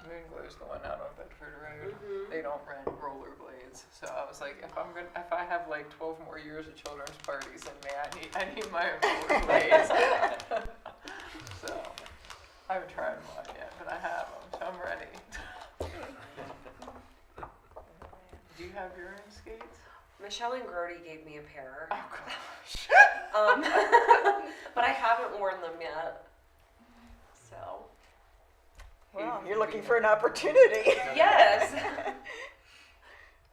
Moon Glow's the one out on Bedford Road. Mhm. They don't rent rollerblades, so I was like, if I have like 12 more years of children's parties in me, I need my own rollerblades. So I haven't tried mine yet, but I have them, so I'm ready. Do you have your own skates? Michelle and Grody gave me a pair, Oh gosh. but I haven't worn them yet. So Well, you're looking for an opportunity. yes, Been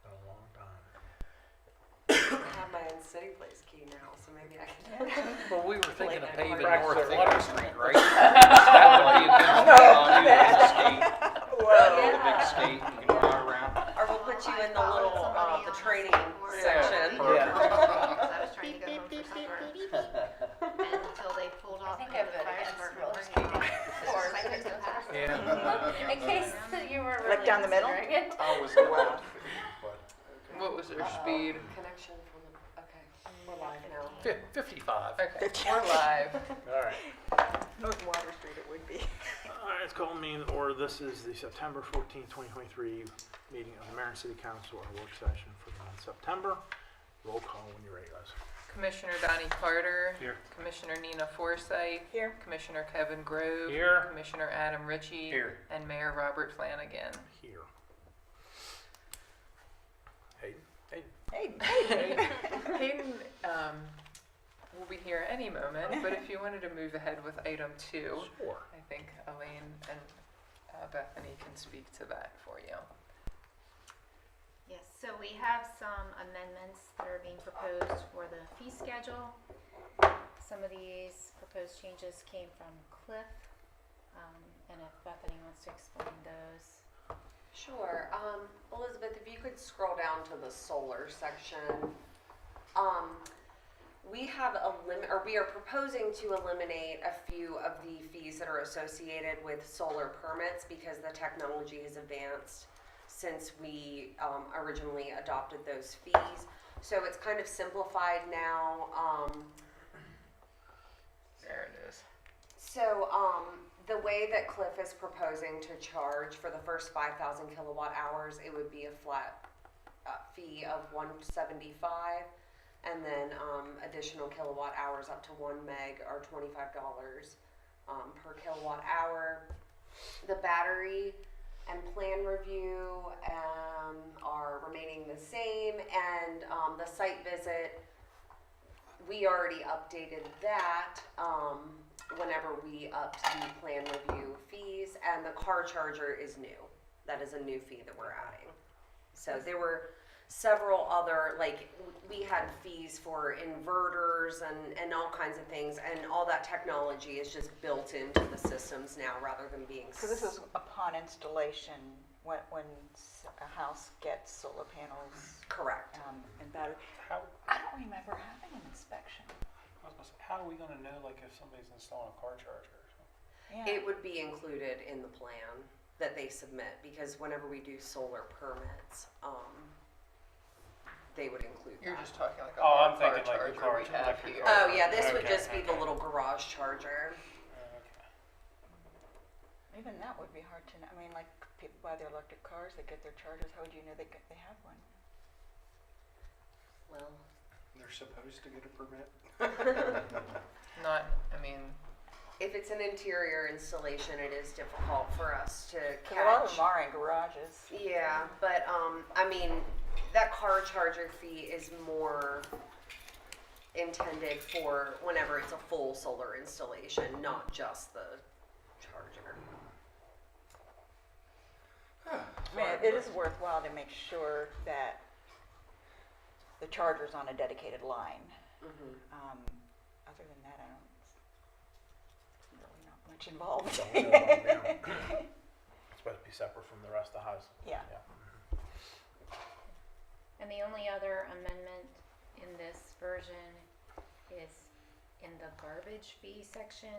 a long time. I have my own city place key now, so maybe I can. Well, we were thinking of Like paving that. North Water Street, right? That would be a good skate. Whoa. The big skate, you can ride around. Or we'll put you in the little the training Yeah. section. I was trying to go home for supper. And until they pulled off think into of the it fire against department roller parking lot. Or I couldn't go past. Yeah. In case you were Like really down the middle? considering it. I was wow. But What was their speed? Connection from the, okay, we're live now. 55. Okay, we're live. All right. North Water Street it would be. All right, it's called meeting to order. This is the September 14th, 2023 meeting of the Marion City Council, our work session for the month of September. Roll call when you're ready, guys. Commissioner Donnie Carter. Here. Commissioner Nina Forsythe. Here. Commissioner Kevin Grove. Here. Commissioner Adam Ritchie. Here. And Mayor Robert Flanagan. Here. Hayden? Hey, Hayden will be here any moment, but if you wanted to move ahead with item 2, Sure. I think Elaine and Bethany can speak to that for you. Yes, so we have some amendments that are being proposed for the fee schedule. Some of these proposed changes came from Cliff, and if Bethany wants to explain those. Sure. Elizabeth, if you could scroll down to the solar section. We have we are proposing to eliminate a few of the fees that are associated with solar permits because the technology has advanced since we originally adopted those fees. So it's kind of simplified now. There it is. So the way that Cliff is proposing to charge for the first 5,000 kilowatt hours, it would be a flat fee of $175, and then additional kilowatt hours up to 1 meg are $25 per kilowatt hour. The battery and plan review are remaining the same, and the site visit, we already updated that whenever we upped the plan review fees, and the car charger is new. That is a new fee that we're adding. So there were several other, like, we had fees for inverters and all kinds of things, and all that technology is just built into the systems now rather than being. So this is upon installation, when a house gets solar panels correct. and battery. How, I don't remember having an inspection. I was gonna say, how are we gonna know, like, if somebody's installing a car charger or something? Yeah. It would be included in the plan that they submit, because whenever we do solar permits, they would include You're that. just talking like a Oh, hard I'm thinking car like the charger car we have electric here. car. Oh yeah, this would Okay, just be the okay. little garage charger. Okay. Even that would be hard to know. I mean, like, people buy their electric cars, they get their chargers, how would you know they have one? Well, they're supposed to get a permit. Not, I mean, if it's an interior installation, it is difficult for us to 'Cause a lot of catch. them are in garages. Yeah, but I mean, that car charger fee is more intended for whenever it's a full solar installation, not just the charger. I mean, it is worthwhile to make sure that the charger's on a dedicated line. Mm-hmm. Other than that, really not much involved. It's supposed to be separate from the rest of the house. Yeah. And the only other amendment in this version is in the garbage fee section.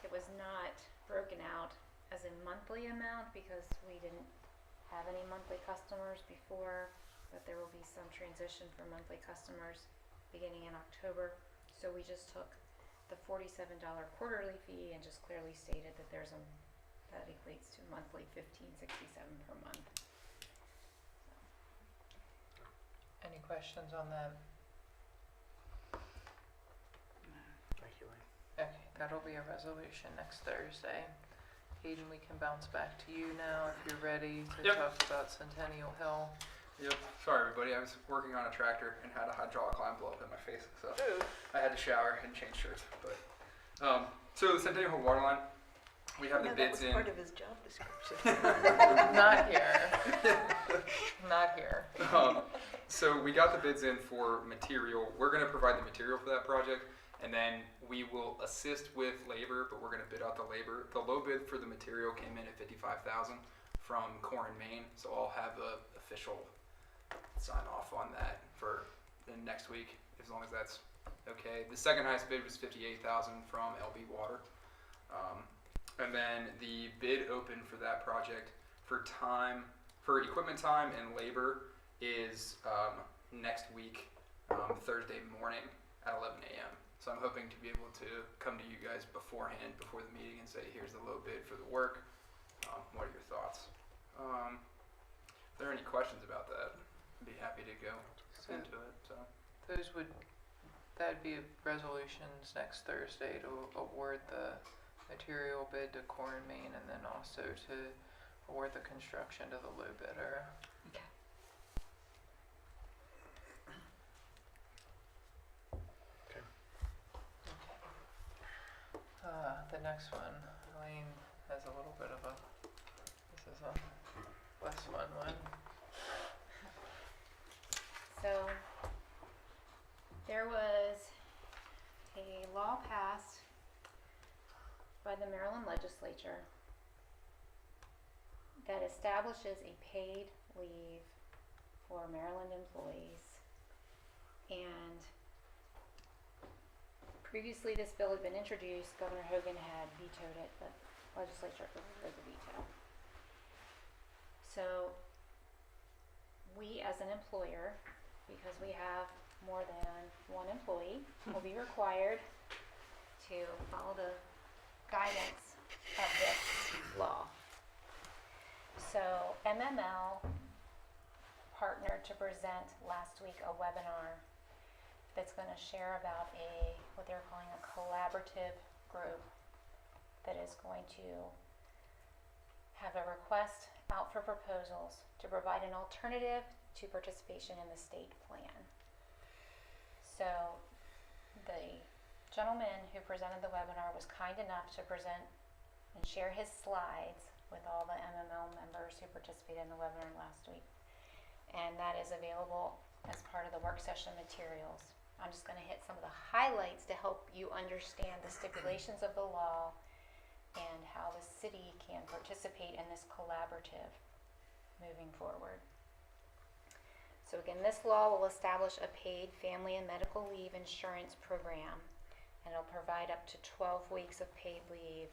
It was not broken out as a monthly amount because we didn't have any monthly customers before, but there will be some transition for monthly customers beginning in October. So we just took the $47 quarterly fee and just clearly stated that that equates to monthly $15.67 per month. Any questions on that? Thank you, Lee. Okay, that'll be a resolution next Thursday. Hayden, we can bounce back to you now if you're ready to Yep. talk about Centennial Hill. Yep. Sorry, everybody. I was working on a tractor and had a hydraulic line blow up in my face, so I had to shower and change shirts. But so the Centennial Hill water line, we have the bids That was in. part of his job description. Not here. Not here. So we got the bids in for material. We're going to provide the material for that project, and then we will assist with labor, but we're going to bid out the labor. The low bid for the material came in at $55,000 from Core and Maine, so I'll have a official sign off on that for the next week, as long as that's okay. The second highest bid was $58,000 from LB Water, and then the bid open for that project for equipment time and labor is next week, Thursday morning at 11 a.m. So I'm hoping to be able to come to you guys beforehand, before the meeting, and say, here's the low bid for the work. What are your thoughts? If there are any questions about that, I'd be happy to go So into it. So. that'd be resolutions next Thursday to award the material bid to Core and Maine, and then also to award the construction to the low bidder. The next one, Elaine has a little bit of this is a less fun one. So there was a law passed by the Maryland legislature that establishes a paid leave for Maryland employees. And previously this bill had been introduced, Governor Hogan had vetoed it, but legislature overrode the veto. So we as an employer, because we have more than one employee, will be required to follow the guidance of this law. So MML partnered to present last week a webinar that's going to share about what they're calling a collaborative group that is going to have a request out for proposals to provide an alternative to participation in the state plan. So the gentleman who presented the webinar was kind enough to present and share his slides with all the MML members who participated in the webinar last week. And that is available as part of the work session materials. I'm just going to hit some of the highlights to help you understand the stipulations of the law and how the city can participate in this collaborative moving forward. So again, this law will establish a paid family and medical leave insurance program, and it'll provide up to 12 weeks of paid leave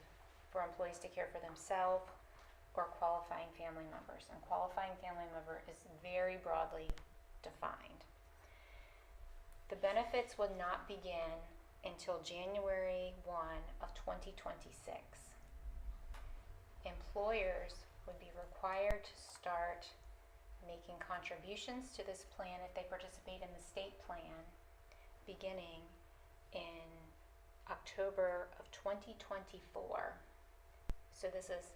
for employees to care for themselves or qualifying family members. And qualifying family member is very broadly defined. The benefits would not begin until January 1 of 2026. Employers would be required to start making contributions to this plan if they participate in the state plan beginning in October of 2024. So this is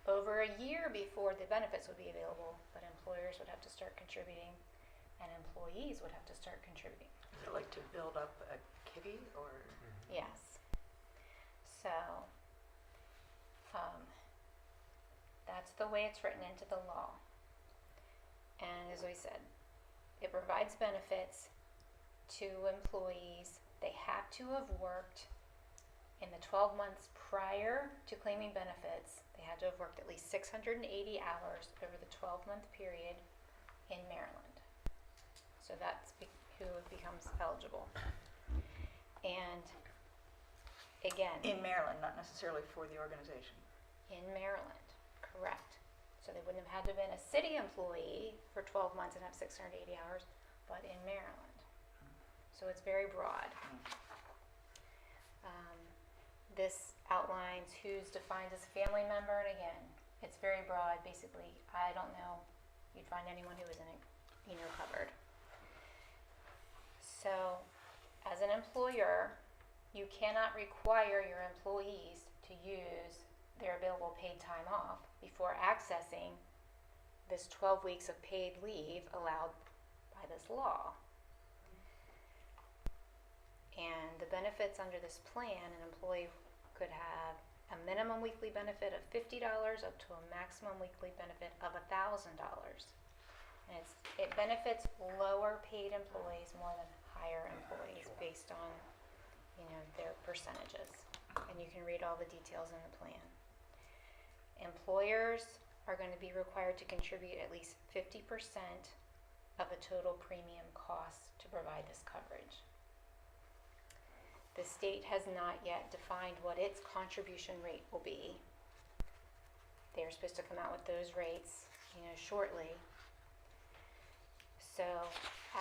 over a year before the benefits would be available, but employers would have to start contributing and employees would have to start contributing. Is it like to build up a kitty or? Yes. So, that's the way it's written into the law. And as we said, it provides benefits to employees. They have to have worked in the 12 months prior to claiming benefits. They had to have worked at least 680 hours over the 12-month period in Maryland. So that's who becomes eligible. And again, In Maryland, not necessarily for the organization. in Maryland, correct. So they wouldn't have had to have been a city employee for 12 months and have 680 hours, but in Maryland. So it's very broad. this outlines who's defined as a family member, and again, it's very broad. Basically, I don't know you'd find anyone who isn't, covered. So, as an employer, you cannot require your employees to use their available paid time off before accessing this 12 weeks of paid leave allowed by this law. And the benefits under this plan, an employee could have a minimum weekly benefit of $50 up to a maximum weekly benefit of $1,000. And it benefits lower paid employees more than higher employees based on, their percentages. And you can read all the details in the plan. Employers are going to be required to contribute at least 50% of the total premium cost to provide this coverage. The state has not yet defined what its contribution rate will be. They're supposed to come out with those rates, shortly. So,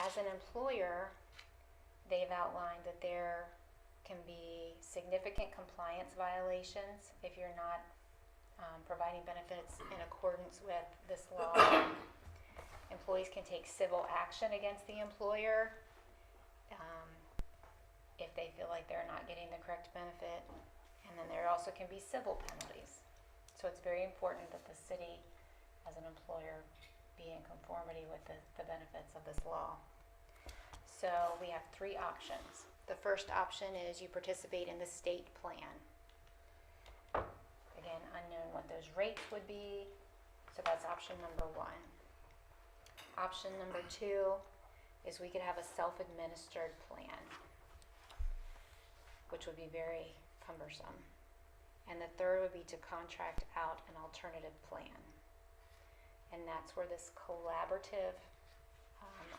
as an employer, they've outlined that there can be significant compliance violations if you're not providing benefits in accordance with this law. Employees can take civil action against the employer if they feel like they're not getting the correct benefit, and then there also can be civil penalties. So it's very important that the city, as an employer, be in conformity with the benefits of this law. So we have three options. The first option is you participate in the state plan. Again, unknown what those rates would be, so that's option number one. Option number two is we could have a self-administered plan, which would be very cumbersome. And the third would be to contract out an alternative plan. And that's where this collaborative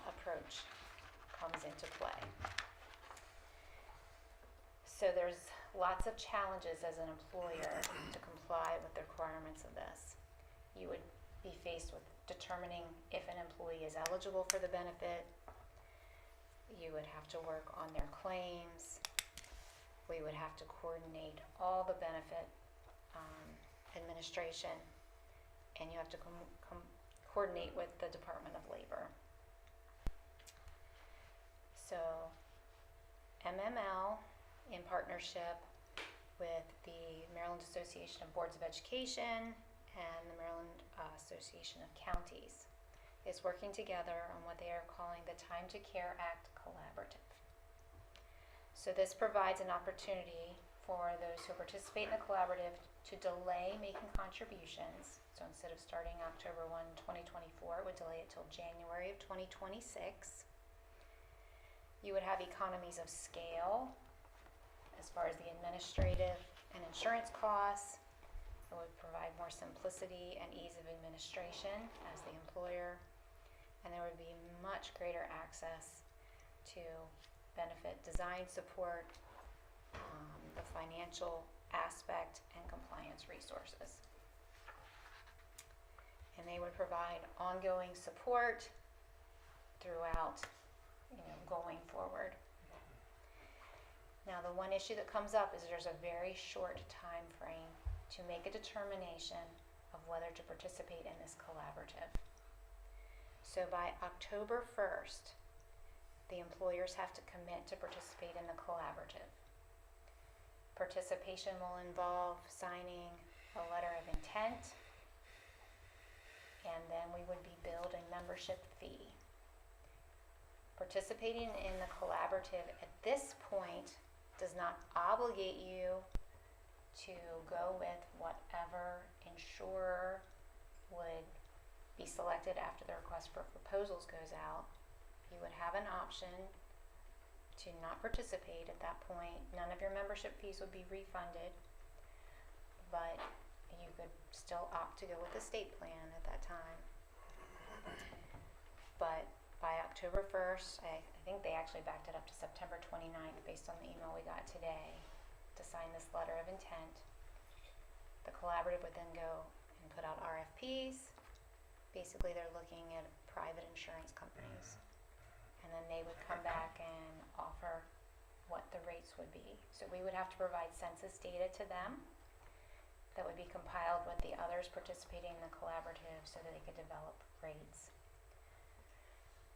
approach comes into play. So there's lots of challenges as an employer to comply with the requirements of this. You would be faced with determining if an employee is eligible for the benefit. You would have to work on their claims. We would have to coordinate all the benefit administration, and you have to coordinate with the Department of Labor. So MML, in partnership with the Maryland Association of Boards of Education and the Maryland Association of Counties, is working together on what they are calling the Time to Care Act Collaborative. So this provides an opportunity for those who participate in the collaborative to delay making contributions. So instead of starting October 1, 2024, it would delay it till January of 2026. You would have economies of scale as far as the administrative and insurance costs. It would provide more simplicity and ease of administration as the employer. And there would be much greater access to benefit design support, the financial aspect, and compliance resources. And they would provide ongoing support throughout, going forward. Now, the one issue that comes up is there's a very short time frame to make a determination of whether to participate in this collaborative. So by October 1st, the employers have to commit to participate in the collaborative. Participation will involve signing a letter of intent, and then we would be billed a membership fee. Participating in the collaborative at this point does not obligate you to go with whatever insurer would be selected after the request for proposals goes out. You would have an option to not participate at that point. None of your membership fees would be refunded, but you could still opt to go with the state plan at that time. But by October 1st, I think they actually backed it up to September 29th based on the email we got today to sign this letter of intent. The collaborative would then go and put out RFPs. Basically, they're looking at private insurance companies. And then they would come back and offer what the rates would be. So we would have to provide census data to them that would be compiled with the others participating in the collaborative so that they could develop rates.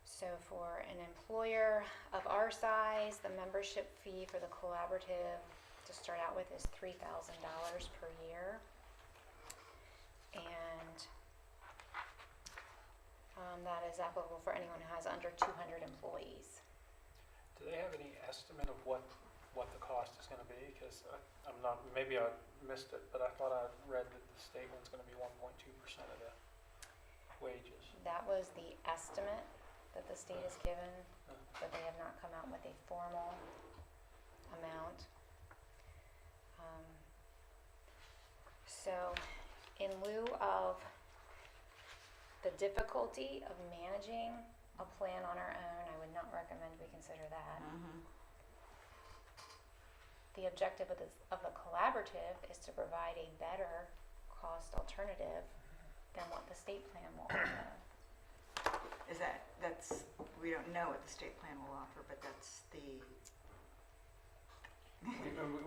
So for an employer of our size, the membership fee for the collaborative to start out with is $3,000 per year. And that is applicable for anyone who has under 200 employees. Do they have any estimate of what the cost is gonna be? Because I'm not, maybe I missed it, but I thought I read that the state one's gonna be 1.2% of the wages. That was the estimate that the state has given, but they have not come out with a formal amount. So in lieu of the difficulty of managing a plan on our own, I would not recommend we consider that. The objective of the collaborative is to provide a better cost alternative than what the state plan will offer. We don't know what the state plan will offer, but that's the,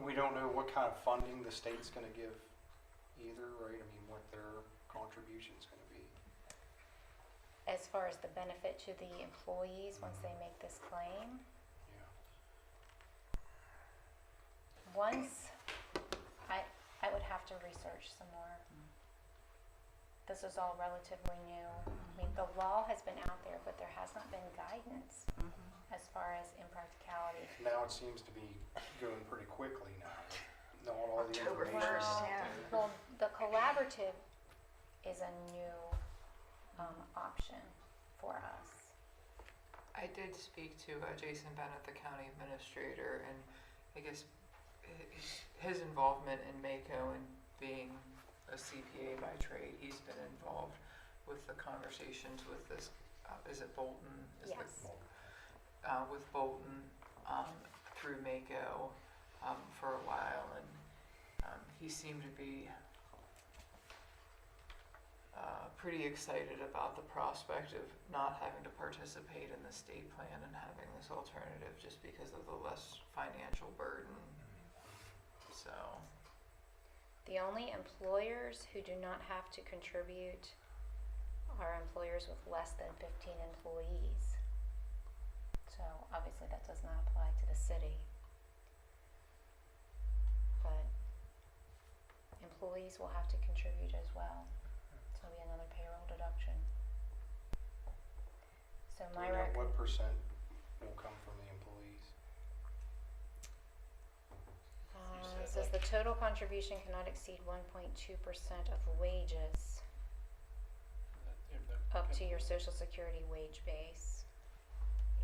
We don't know what kind of funding the state's gonna give either, right? I mean, what their contribution's gonna be. As far as the benefit to the employees once they make this claim, Yeah. once, I would have to research some more. This is all relatively new. I mean, the law has been out there, but there has not been guidance as far as impracticality. Now it seems to be going pretty quickly now. Not all the October information. 1st, yeah. Well, the collaborative is a new option for us. I did speak to Jason Bennett, the county administrator, and I guess his involvement in MACO and being a CPA by trade, he's been involved with the conversations with this, is it Bolton? Is Yes. With Bolton through MACO for a while, and he seemed to be pretty excited about the prospect of not having to participate in the state plan and having this alternative just because of the less financial burden. So, The only employers who do not have to contribute are employers with less than 15 employees. So obviously that does not apply to the city. But employees will have to contribute as well. So it'll be another payroll deduction. So Do my we know rec- what percent will come from the employees? it says the total contribution cannot exceed 1.2% of wages up to your Social Security wage base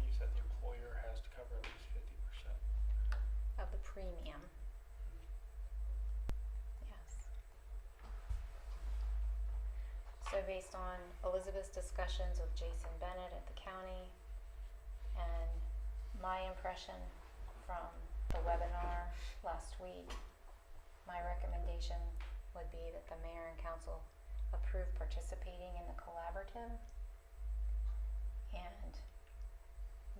You said the employer has to cover at least 50%. of the premium. Yes. So based on Elizabeth's discussions with Jason Bennett at the county and my impression from the webinar last week, my recommendation would be that the mayor and council approve participating in the collaborative. And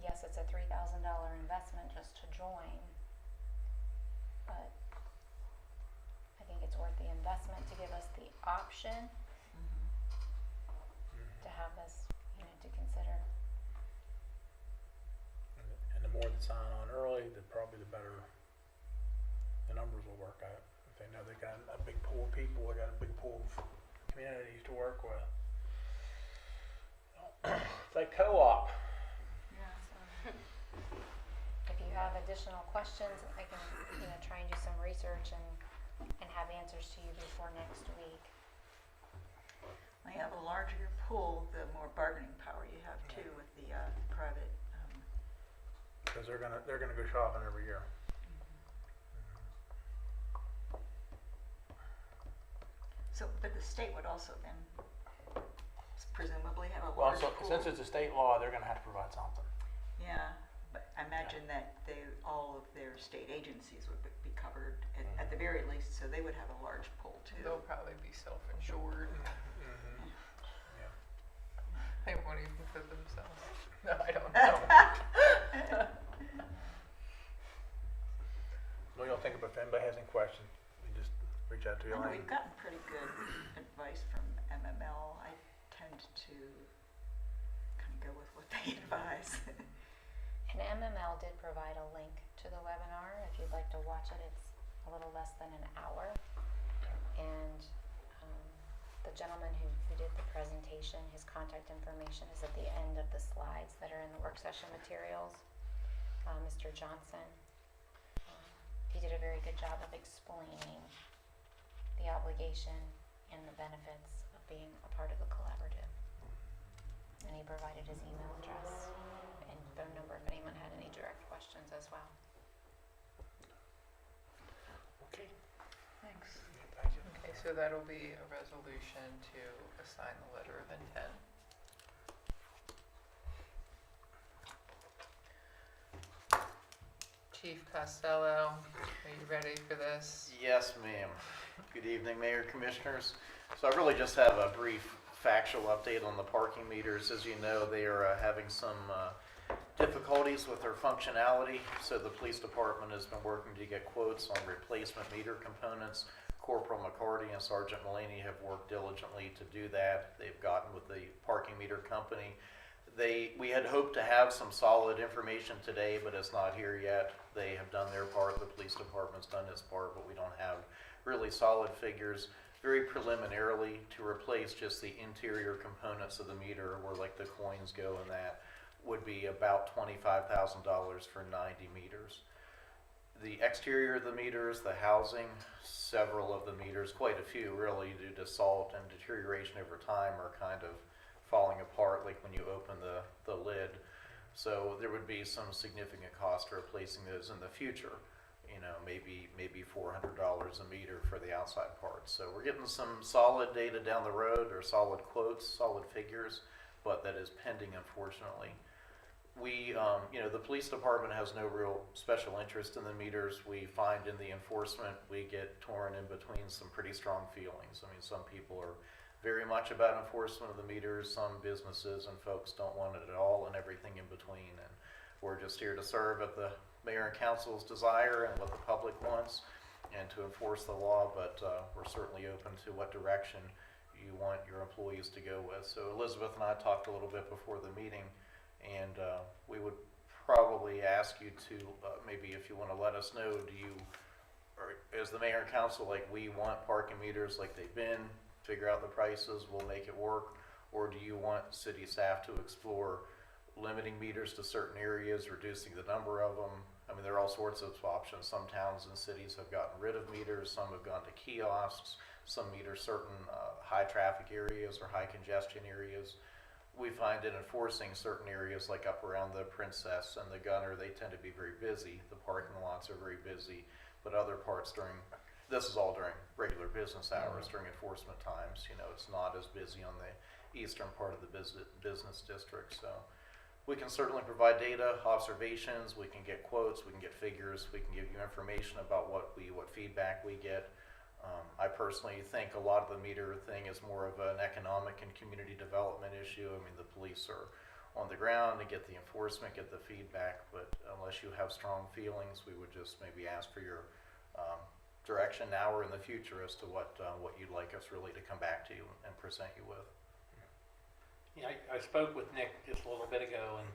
yes, it's a $3,000 investment just to join, but I think it's worth the investment to give us the option to have this, to consider. And the more that sign on early, probably the better the numbers will work out. If they know they got a big pool of people, they got a big pool of communities to work with. It's like co-op. If you have additional questions, I can, try and do some research and have answers to you before next week. when you have a larger pool, the more bargaining power you have too with the private. Because they're gonna go shopping every year. So, but the state would also then presumably have a Well, large so pool. since it's a state law, they're gonna have to provide something. Yeah, but I imagine that all of their state agencies would be covered at the very least, so they would have a large pool too. they'll probably be self-insured. Yeah. They won't even for themselves. No, I don't know. if anybody has any questions, you just reach out to I know Elaine. we've gotten pretty good advice from MML. I tend to kind of go with what they advise. And MML did provide a link to the webinar. If you'd like to watch it, it's a little less than an hour. And the gentleman who did the presentation, his contact information is at the end of the slides that are in the work session materials. Mr. Johnson, he did a very good job of explaining the obligation and the benefits of being a part of the collaborative. And he provided his email address and phone number if anyone had any direct questions as well. Okay. Thanks. Thank you. Okay, so that'll be a resolution to assign the letter of intent. Chief Costello, are you ready for this? Yes, ma'am. Good evening, Mayor, Commissioners. So I really just have a brief factual update on the parking meters. As you know, they are having some difficulties with their functionality, so the police department has been working to get quotes on replacement meter components. Corporal McCarty and Sergeant Mulaney have worked diligently to do that. They've gotten with the parking meter company. We had hoped to have some solid information today, but it's not here yet. They have done their part, the police department's done its part, but we don't have really solid figures. Very preliminarily, to replace just the interior components of the meter, where like the coins go and that, would be about $25,000 for 90 meters. The exterior of the meters, the housing, several of the meters, quite a few really, due to salt and deterioration over time, are kind of falling apart like when you open the lid. So there would be some significant cost to replacing those in the future. You know, maybe $400 a meter for the outside parts. So we're getting some solid data down the road, or solid quotes, solid figures, but that is pending, unfortunately. We, the police department has no real special interest in the meters. We find in the enforcement, we get torn in between some pretty strong feelings. I mean, some people are very much about enforcement of the meters. Some businesses and folks don't want it at all, and everything in between. And we're just here to serve at the mayor and council's desire and what the public wants, and to enforce the law, but we're certainly open to what direction you want your employees to go with. So Elizabeth and I talked a little bit before the meeting, and we would probably ask you to, maybe if you want to let us know, or as the mayor and council, like, we want parking meters like they've been, figure out the prices, we'll make it work, or do you want city staff to explore limiting meters to certain areas, reducing the number of them? I mean, there are all sorts of options. Some towns and cities have gotten rid of meters, some have gone to kiosks, some meter certain high traffic areas or high congestion areas. We find in enforcing certain areas like up around the Princess and the Gunner, they tend to be very busy. The parking lots are very busy, but other parts this is all during regular business hours, during enforcement times. You know, it's not as busy on the eastern part of the business district. So we can certainly provide data, observations, we can get quotes, we can get figures, we can give you information about what feedback we get. I personally think a lot of the meter thing is more of an economic and community development issue. I mean, the police are on the ground to get the enforcement, get the feedback, but unless you have strong feelings, we would just maybe ask for your direction now or in the future as to what you'd like us really to come back to you and present you with. Yeah, I spoke with Nick just a little bit ago, and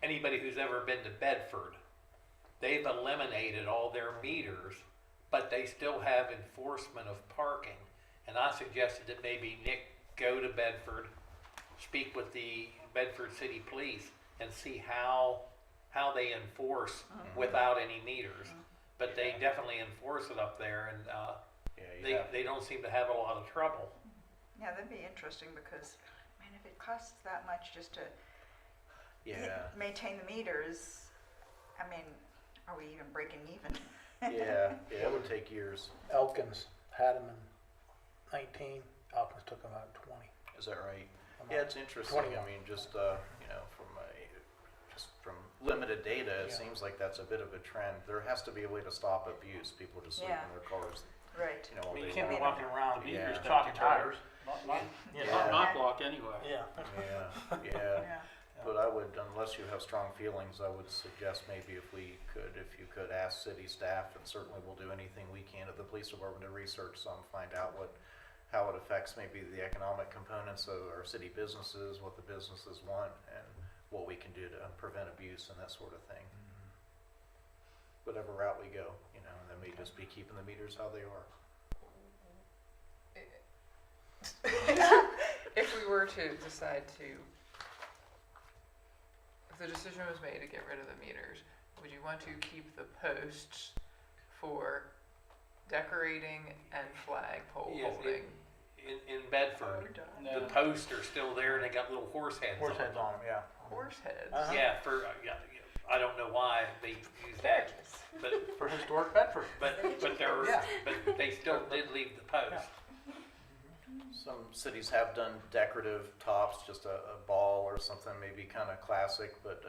anybody who's ever been to Bedford, they've eliminated all their meters, but they still have enforcement of parking. And I suggested that maybe Nick go to Bedford, speak with the Bedford City Police, and see how they enforce without any meters. But they definitely enforce it up there, and they don't seem to have a lot of trouble. Yeah, that'd be interesting because, man, if it costs that much just to maintain the meters, I mean, are we even breaking even? Yeah, it would take years. Elkins had them in 19, Elkins took them out in 20. Is that right? Yeah, it's interesting. 20. I mean, just from limited data, it seems like that's a bit of a trend. There has to be a way to stop abuse. People just sleep in their cars. Right. I All mean, you day can't be long. walking around Yeah. talking tires. Not Yeah. knock block anyway. Yeah. Yeah. But I would, unless you have strong feelings, I would suggest maybe if you could ask city staff, and certainly we'll do anything we can at the police department to research some, find out how it affects maybe the economic components of our city businesses, what the businesses want, and what we can do to prevent abuse and that sort of thing. Whatever route we go, and then we just be keeping the meters how they are. If we were to decide to, if the decision was made to get rid of the meters, would you want to keep the posts for decorating and flagpole Yes, holding? In Bedford, No. the posts are still there and they got little horse heads Horse on heads them. on them, yeah. Horse heads? Uh-huh. Yeah, I don't know why they use that, but For historic Bedford. but they still did leave the post. Some cities have done decorative tops, just a ball or something, maybe kind of classic, but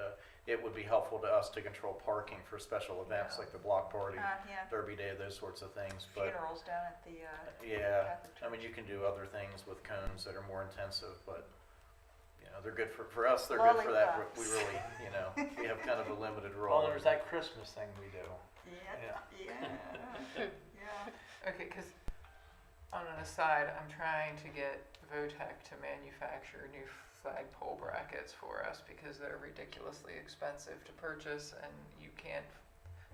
it would be helpful to us to control parking for special events like the block party, Yeah, Derby Day, those sorts of things. But funerals down at the, yeah, Catholic I mean, church. you can do other things with cones that are more intensive, but they're good for us. They're good for that. Lollipops. We really, we have kind of a limited Well, role. there's that Christmas thing we do. Yeah. Okay, because on an aside, I'm trying to get Votech to manufacture new flagpole brackets for us because they're ridiculously expensive to purchase, and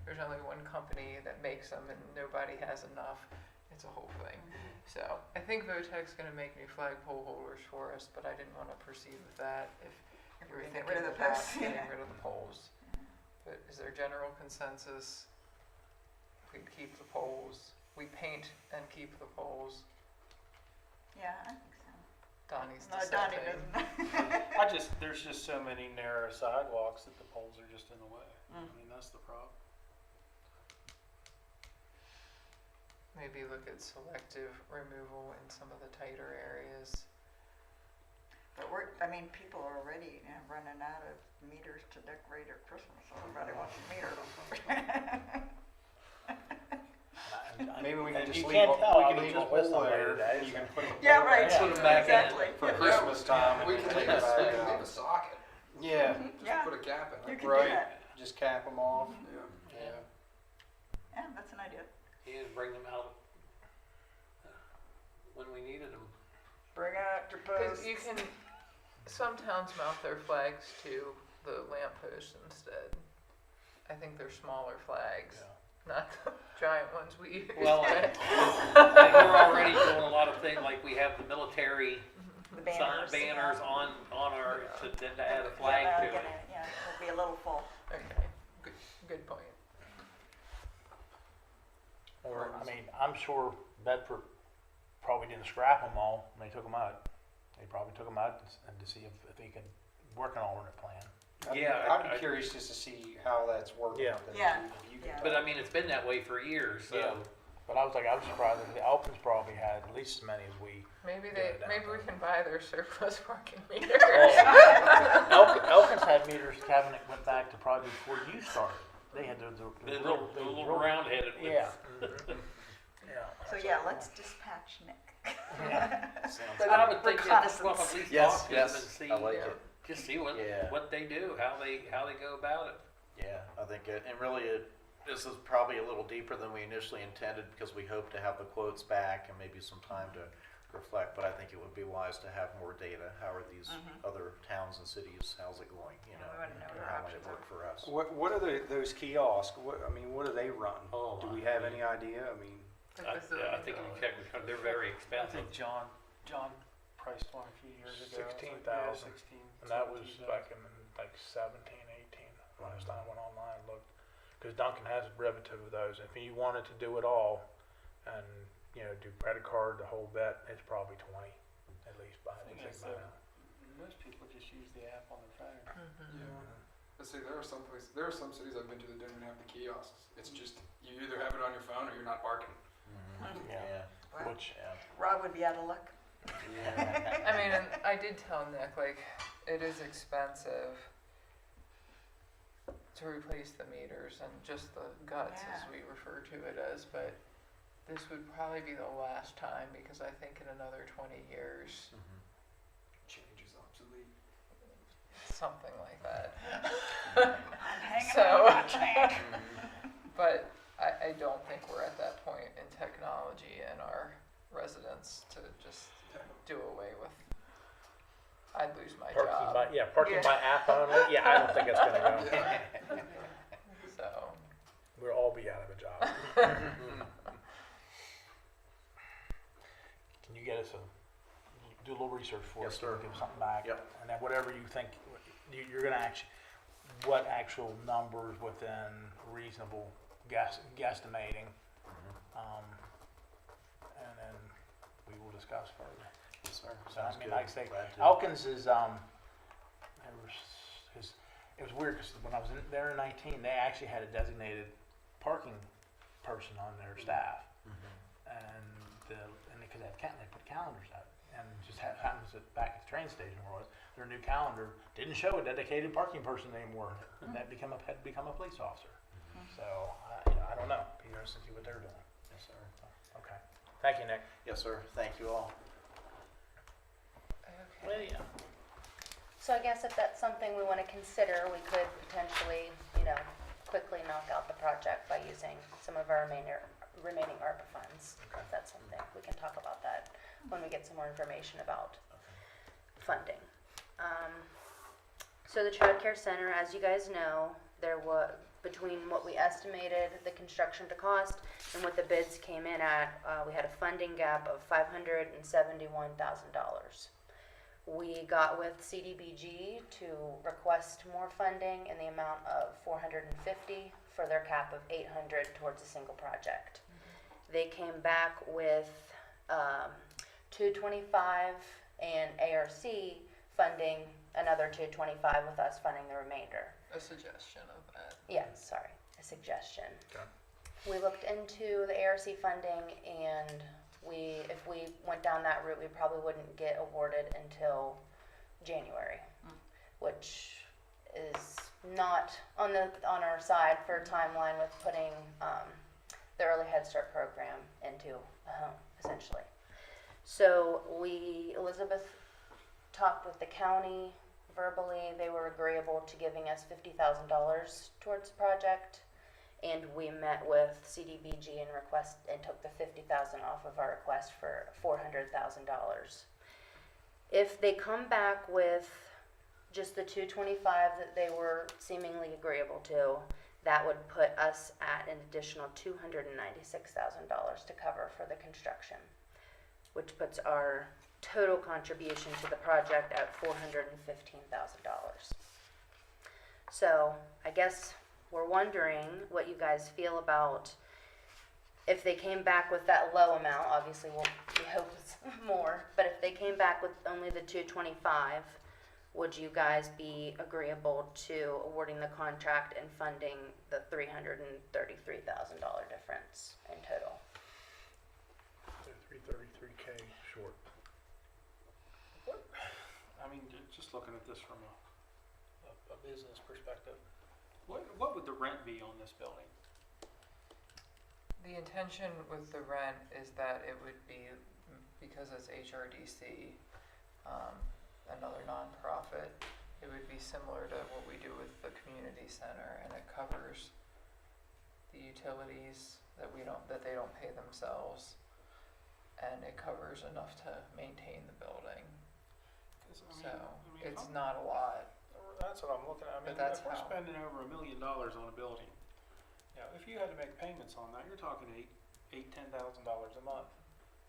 there's only one company that makes them, and nobody has enough. It's a whole thing. So I think Votech's going to make new flagpole holders for us, but I didn't want to proceed with that if you were Get thinking rid of the about posts, getting yeah. rid of the poles. But is there general consensus? We keep the poles. We paint and keep the poles. Yeah, I think so. Donnie's No, Donnie dissenting. doesn't. There's just so many narrow sidewalks that the poles are just in the way. I Mm. mean, that's the problem. Maybe look at selective removal in some of the tighter areas. But people are already running out of meters to decorate their Christmas, so everybody wants a meter. Maybe we can just You leave, can't tell, we I'll can leave leave it a with pole somebody there, today, and you so. can put a Yeah, pole right. back Put 'em back in. Exactly. for Yeah. Christmas time. We and can take leave it a, back leave a out. socket. Yeah, Yeah, Put a cap in you it. can Right. do that. just cap them off. Yeah. Yeah. Yeah, that's an idea. And bring them out when we needed them. Bring out your Because posts. some towns mount their flags to the lamppost instead. I think they're smaller flags, not the giant ones we use. Well, and we're already doing a lot of things, like we have the military The banners. banners on our, to add a Yeah, flag that'll to get it. Yeah, it'll be a little full. Okay, good point. Or, I'm sure Bedford probably didn't scrap them all when they took them out. They probably took them out and to see if they could work an alternate plan. Yeah, I'd I- be curious just to see how that's working. Yeah. with them, Yeah. too, if you can Yeah. But I mean, it's been that way for years, so. Yeah. But I was surprised that the Elkins probably had at least as many as we. Maybe Yeah, maybe we downtown. can buy their surplus parking meters. Elkins had meters cabinet went back to probably before you started. They had the The little round-headed ones. Yeah. Yeah. So yeah, let's dispatch Nick. Sounds But I would think that, well, Reconnaissance. at least Yes, talk to them and yes, see, I like Yeah. it. just see what Yeah. they do, how they go about it. Yeah, I think and really this is probably a little deeper than we initially intended because we hope to have the quotes back and maybe some time to reflect, but I think it would be wise to have more data. How are these other towns and cities, how's it going, Yeah, we wanna know what or our how might it options work for us? What are those kiosks? What do they run? Oh, Do we have any idea? I mean, I think if you check, they're very I expensive. think John priced one a few years ago. It's like, 16,000. 16. And that was 17,000. back in like 17, 18, last time I went online and looked. Because Duncan has a derivative of those. If you wanted to do it all and, do credit card, the whole bet, it's probably 20 at least by, I think by it's, now. most people just use the app on their phone. Mm-hmm. Yeah. Let's see, there are some cities I've been to that don't even have the kiosks. It's just, you either have it on your phone or you're not parking. Yeah. Wow. Which, Rob would be out of luck. And I did tell Nick, it is expensive to replace the meters and just the guts, as Yeah. we refer to it as, but this would probably be the last time because I think in another 20 years, Change is obsolete. something like that. I'm hanging So, on my neck. but I don't think we're at that point in technology and our residents to just do away with. I'd lose my job. Parking by app only, yeah, I don't think it's gonna go. So, We'll all be out of a job. Can you get us do a little research for Yes, us, sir. give us something back? Yep. And then whatever you think, you're gonna what actual numbers within reasonable guesstimating, and then we will discuss further. Yes, sir. So, I Sounds mean, good. like I say, Glad to. Elkins is, it was weird, because when I was there in 19, they actually had a designated parking person on their staff. Mhm. And because they put calendars out, and just happens that back at the train station where I was, their new calendar didn't show a dedicated parking person anymore, and that had become a police officer. So, I don't know, be interested to see what they're doing. Yes, sir. Okay, thank you, Nick. Yes, sir. Thank you all. okay. yeah. So I guess if that's something we want to consider, we could potentially, quickly knock out the project by using some of our remaining ARPA funds. Okay. If that's something, we can talk about that when we get some more information about funding. So the Child Care Center, as you guys know, there was, between what we estimated the construction to cost and what the bids came in at, we had a funding gap of $571,000. We got with CDBG to request more funding in the amount of $450 for their cap of $800 towards a single project. They came back with $225 and ARC funding another $225 with us funding the remainder. A suggestion of that. Yeah, sorry, a suggestion. Okay. We looked into the ARC funding, and if we went down that route, we probably wouldn't get awarded until January, which is not on our side for a timeline with putting the Early Head Start program into a home, essentially. So Elizabeth talked with the county verbally. They were agreeable to giving us $50,000 towards the project. And we met with CDBG and took the $50,000 off of our request for $400,000. If they come back with just the $225 that they were seemingly agreeable to, that would put us at an additional $296,000 to cover for the construction, which puts our total contribution to the project at $415,000. So I guess we're wondering what you guys feel about if they came back with that low amount. Obviously, we hope it's more, but if they came back with only the $225, would you guys be agreeable to awarding the contract and funding the $333,000 difference in total? They're 333K short. I mean, just looking at this from a business perspective, what would the rent be on this building? The intention with the rent is that it would be, because it's HRDC, another nonprofit, it would be similar to what we do with the community center, and it covers the utilities that they don't pay themselves, and it covers enough to maintain the building. 'Cause, So if it's I'm- not a lot. That's what I'm looking at. I mean, that's if we're how- spending over $1 million on a building, if you had to make payments on that, you're talking $10,000 a month.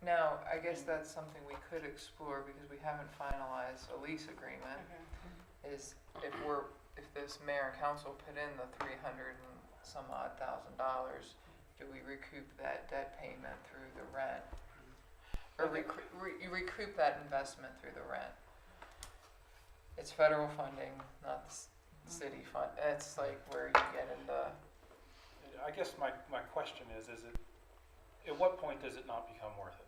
Now, I guess that's something we could explore, because we haven't finalized a lease agreement, is if this mayor and council put in the $300 and some odd $1,000, do we recoup that debt payment through the rent? Or you recoup that investment through the rent? It's federal funding, not the city fund. It's like where you get into. I guess my question is it, at what point does it not become worth it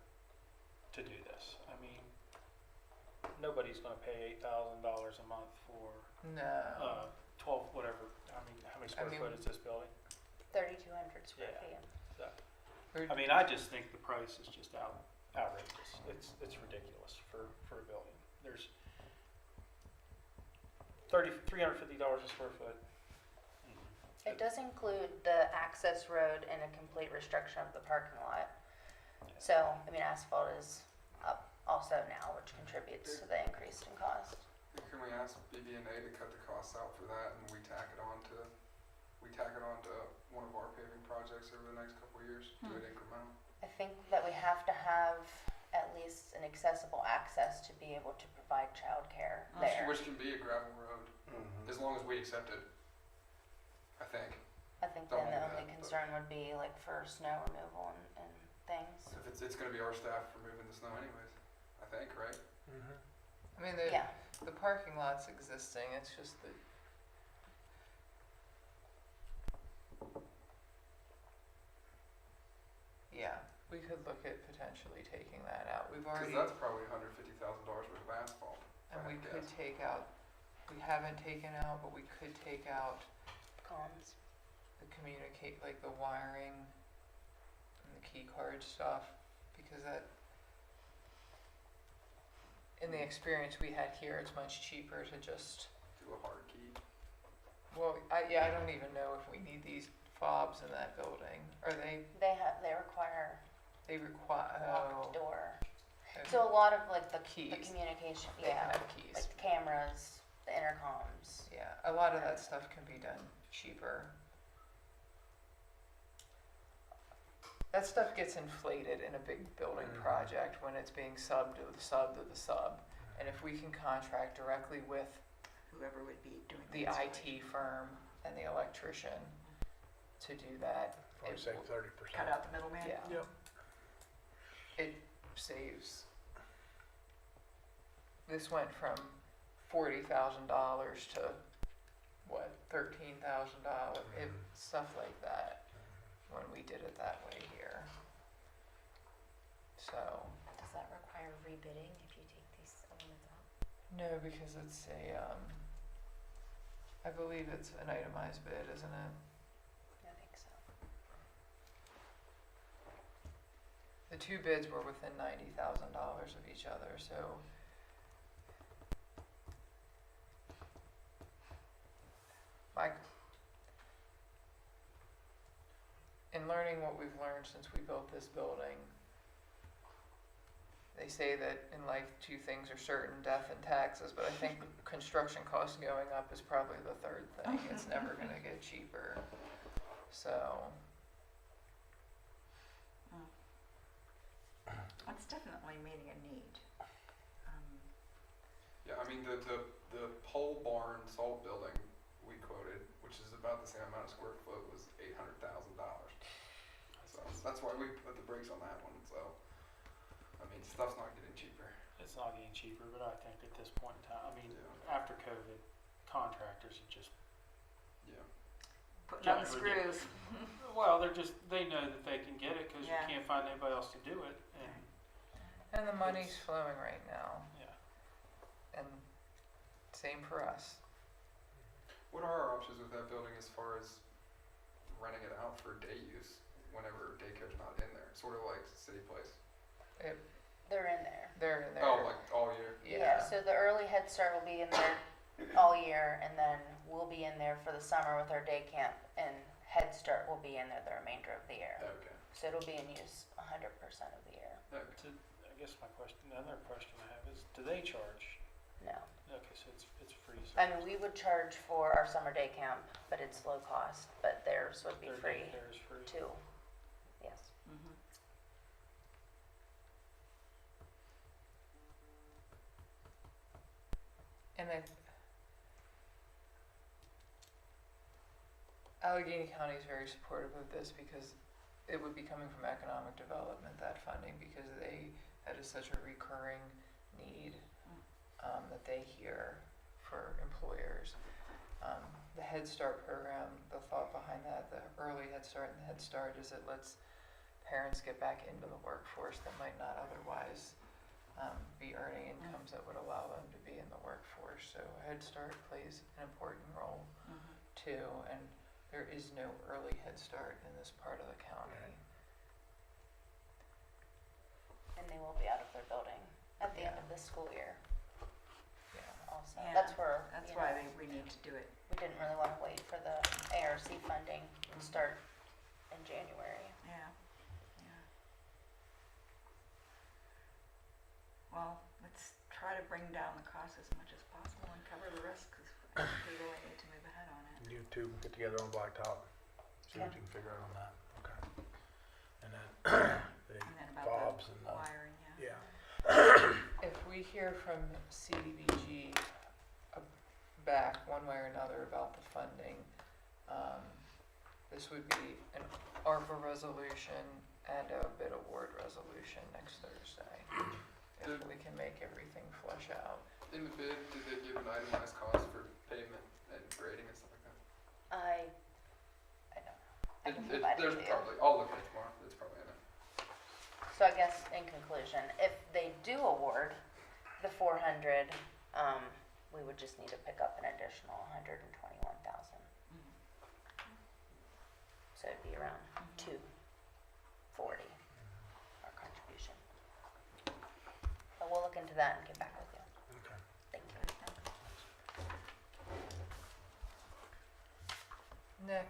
to do this? I mean, nobody's gonna pay $8,000 a month for, No. 12, whatever, I mean, how many square mean- foot is this building? 3,200 square Yeah. feet. I mean, I just think the price is just outrageous. It's ridiculous for a building. $350 a square foot. It does include the access road and a complete restriction of the parking lot. So, I mean, asphalt is up also now, which contributes to the increase in cost. Can we ask BB&A to cut the costs out for that and we tack it on to one of our paving projects over the next couple of years? Do it incremental. I think that we have to have at least an accessible access to be able to provide childcare there. Which can be a gravel road, as long as we accept it, I think. I think Don't then the do only that, but- concern would be like for snow removal and things. If it's gonna be our staff removing the snow anyways, I think, right? I mean, Yeah, the parking lot's existing, it's just that yeah, we could look at potentially taking that out. We've Cause already, that's probably $150,000 worth of asphalt. and we I could guess. take out, we haven't taken out, but we could take out cons. the communicate, like the wiring and the key card stuff, because that, in the experience we had here, it's much cheaper to just, Do a hard key. well, I don't even know if we need these fobs in that building. Are they They require require, locked door. okay. So a lot of like the Keys. communication, They can yeah, have keys. like the cameras, the intercoms. Yeah, a lot of that stuff can be done cheaper. That stuff gets inflated in a big building project when it's being subbed to the sub to the sub. And if we can contract directly with Whoever would be doing the installation. IT firm and the electrician to do that, Probably it say will- 30%. Cut out the middleman? yeah. Yep. It saves. This went from $40,000 to what, $13,000, stuff like that, when we did it that way here. So, Does that require rebidding if you take these elements out? no, because it's a, I believe it's an itemized bid, isn't it? I think so. The two bids were within $90,000 of each other, so. In learning what we've learned since we built this building, they say that in life two things are certain, death and taxes, but I think construction costs going up is probably the third thing. It's never gonna get cheaper, so. That's definitely meeting a need. Yeah, I mean, the pole barn salt building we quoted, which is about the same amount of square foot, was $800,000. So that's why we put the brakes on that one, so, I mean, stuff's not getting cheaper. It's not getting cheaper, but I think at this point in time, I mean, Yeah. after COVID, contractors are just, Yeah. Putting on the Yeah, we're getting- screws. well, they know that they can get it because Yeah. you can't find anybody else to do it. And the money's flowing right now, Yeah. and same for us. What are our options with that building as far as renting it out for day use whenever daycare's not in there? Sort of like City Place. They're in there. They're in there. Oh, like all year? Yeah, so the early Head Start will be in there all year, and then we'll be in there for the summer with our day camp, and Head Start will be in there the remainder of the year. Okay. So it'll be in use 100% of the year. Okay. I guess another question I have is, do they charge? No. Okay, so it's free. I mean, we would charge for our summer day camp, but it's low cost, but theirs would be Their free daycare is free. too. Yes. Mhm. And then Allegheny County is very supportive of this because it would be coming from economic development, that funding, because that is such a recurring need that they hear for employers. The Head Start program, the thought behind that, the early Head Start and the Head Start, is it lets parents get back into the workforce that might not otherwise be earning incomes that would allow them to be in the workforce. So Head Start plays an important role too, and there is no early Head Start in this part of the county. And they will be out of their building at the end of this school year Yeah. also. So Yeah, that's where, That's you why know, we need to do it. we didn't really want to wait for the ARC funding and start in January. Yeah, yeah. Well, let's try to bring down the cost as much as possible and cover the risk, because we really need to move ahead on it. You two get together on Blacktop, see what you can figure out on that, okay? And then the And then about fobs and the the, wiring, yeah. yeah. If we hear from CDBG back one way or another about the funding, this would be an ARPA resolution and a bid award resolution next Thursday. If we can make everything flush out. In the bid, did they give an itemized cost for pavement and grading and stuff like that? I don't know. I can provide it There's to you. probably, I'll look at it tomorrow, it's probably in it. So I guess in conclusion, if they do award the 400, we would just need to pick up an additional 121,000. So it'd be around 240, our contribution. But we'll look into that and get back with you. Okay. Thank you. Nick?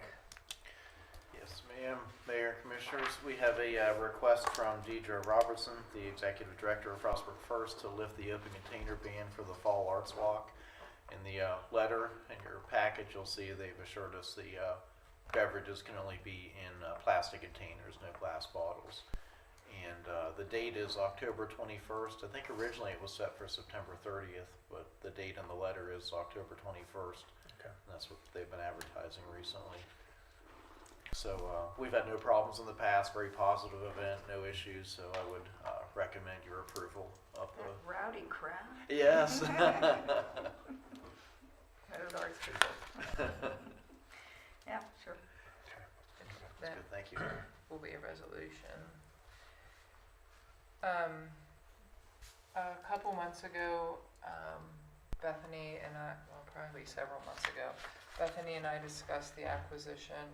Yes, ma'am. Mayor, Commissioners, we have a request from Deidre Robertson, the Executive Director of Frostburg First, to lift the open container ban for the Fall Arts Walk. In the letter in your package, you'll see they've assured us the beverages can only be in plastic containers, no glass bottles. And the date is October 21st. I think originally it was set for September 30th, but the date in the letter is October 21st. Okay. And that's what they've been advertising recently. So we've had no problems in the past, very positive event, no issues, so I would recommend your approval of the... That rowdy crowd. Yes. Those arts people. Yeah, sure. That Good, thank you. will be a resolution. A couple months ago, Bethany and I, well, probably several months ago, Bethany and I discussed the acquisition